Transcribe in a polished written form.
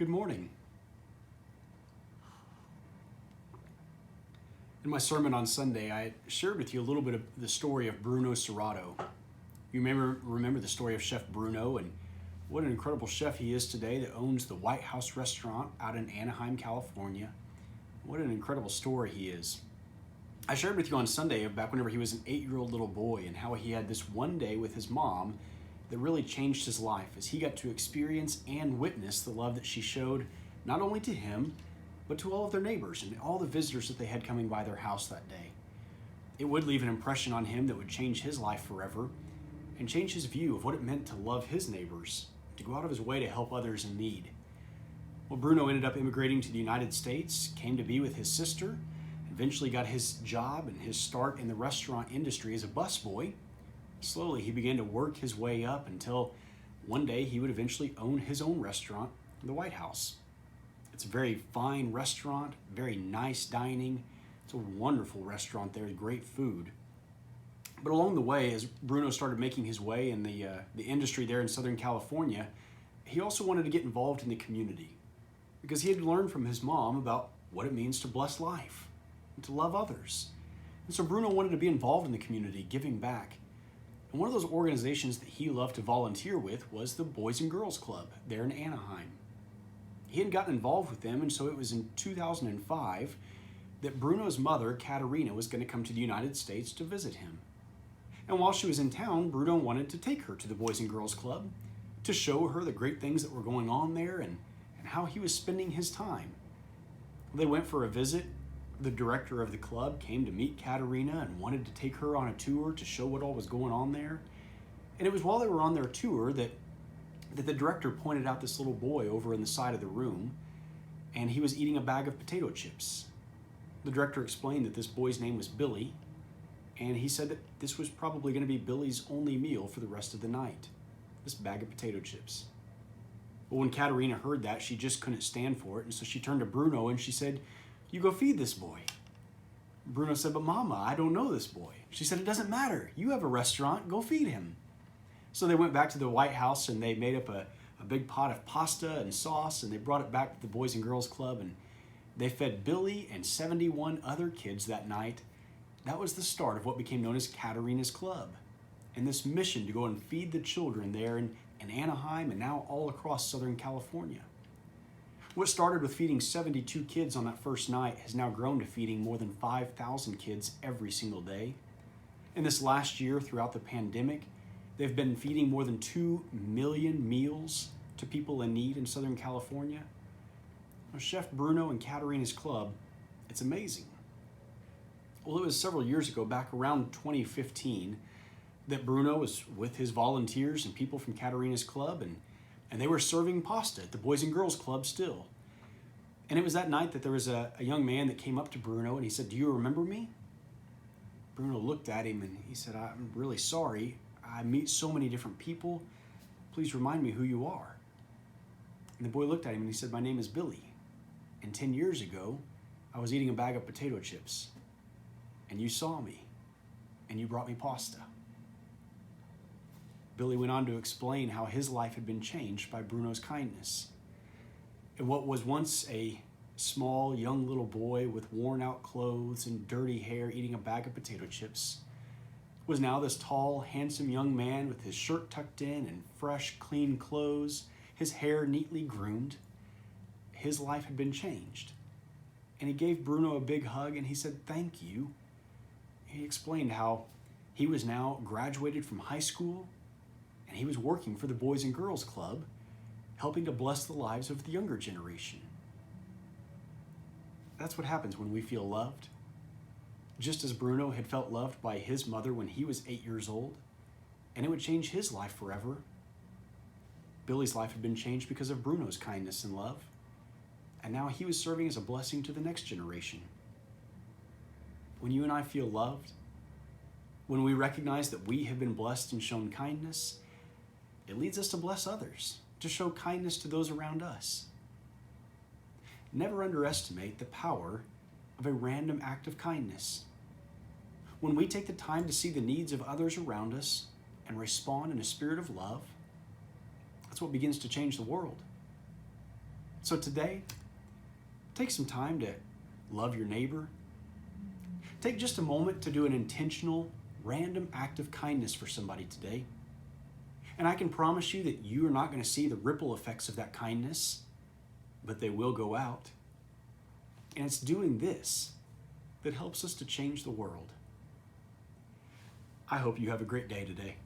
Good morning. In my sermon on Sunday, I shared with you a little bit of the story of Bruno Serato. You remember the story of Chef Bruno and what an incredible chef he is today that owns the White House restaurant out in Anaheim, California. What an incredible story he is. I shared with you on Sunday back whenever he was an 8-year-old little boy and how he had this one day with his mom that really changed his life as he got to experience and witness the love that she showed not only to him, but to all of their neighbors and all the visitors that they had coming by their house that day. It would leave an impression on him that would change his life forever and change his view of what it meant to love his neighbors, to go out of his way to help others in need. Well, Bruno ended up immigrating to the United States, came to be with his sister, eventually got his job and his start in the restaurant industry as a busboy. Slowly, he began to work his way up until one day he would eventually own his own restaurant, the White House. It's a very fine restaurant, very nice dining. It's a wonderful restaurant there, great food. But along the way, as Bruno started making his way in the industry there in Southern California, he also wanted to get involved in the community because he had learned from his mom about what it means to bless life and to love others. And so Bruno wanted to be involved in the community, giving back. And one of those organizations that he loved to volunteer with was the Boys and Girls Club there in Anaheim. He had gotten involved with them, and so it was in 2005 that Bruno's mother, Katerina, was going to come to the United States to visit him. And while she was in town, Bruno wanted to take her to the Boys and Girls Club to show her the great things that were going on there and how he was spending his time. They went for a visit. The director of the club came to meet Katerina and wanted to take her on a tour to show what all was going on there. And it was while they were on their tour that the director pointed out this little boy over in the side of the room, and he was eating a bag of potato chips. The director explained that this boy's name was Billy, and he said that this was probably going to be Billy's only meal for the rest of the night, this bag of potato chips. But when Katerina heard that, she just couldn't stand for it, and so she turned to Bruno and she said, "You go feed this boy." Bruno said, "But Mama, I don't know this boy." She said, "It doesn't matter. You have a restaurant. Go feed him." So they went back to the White House and they made up a big pot of pasta and sauce, and they brought it back to the Boys and Girls Club, and they fed Billy and 71 other kids that night. That was the start of what became known as Katerina's Club and this mission to go and feed the children there in Anaheim and now all across Southern California. What started with feeding 72 kids on that first night has now grown to feeding more than 5,000 kids every single day. In this last year, throughout the pandemic, they've been feeding more than 2 million meals to people in need in Southern California. Now, Chef Bruno and Katerina's Club, it's amazing. Well, it was several years ago, back around 2015, that Bruno was with his volunteers and people from Katerina's Club, and they were serving pasta at the Boys and Girls Club still. And it was that night that there was a young man that came up to Bruno and he said, "Do you remember me?" Bruno looked at him and he said, "I'm really sorry. I meet so many different people. Please remind me who you are." And the boy looked at him and he said, "My name is Billy. And 10 years ago, I was eating a bag of potato chips. And you saw me. And you brought me pasta." Billy went on to explain how his life had been changed by Bruno's kindness. And what was once a small, young little boy with worn-out clothes and dirty hair eating a bag of potato chips was now this tall, handsome young man with his shirt tucked in and fresh, clean clothes, his hair neatly groomed. His life had been changed. And he gave Bruno a big hug and he said, "Thank you." He explained how he was now graduated from high school and he was working for the Boys and Girls Club, helping to bless the lives of the younger generation. That's what happens when we feel loved. Just as Bruno had felt loved by his mother when he was 8 years old, and it would change his life forever, Billy's life had been changed because of Bruno's kindness and love, and now he was serving as a blessing to the next generation. When you and I feel loved, when we recognize that we have been blessed and shown kindness, it leads us to bless others, to show kindness to those around us. Never underestimate the power of a random act of kindness. When we take the time to see the needs of others around us and respond in a spirit of love, that's what begins to change the world. So today, take some time to love your neighbor. Take just a moment to do an intentional, random act of kindness for somebody today. And I can promise you that you are not going to see the ripple effects of that kindness, but they will go out. And it's doing this that helps us to change the world. I hope you have a great day today.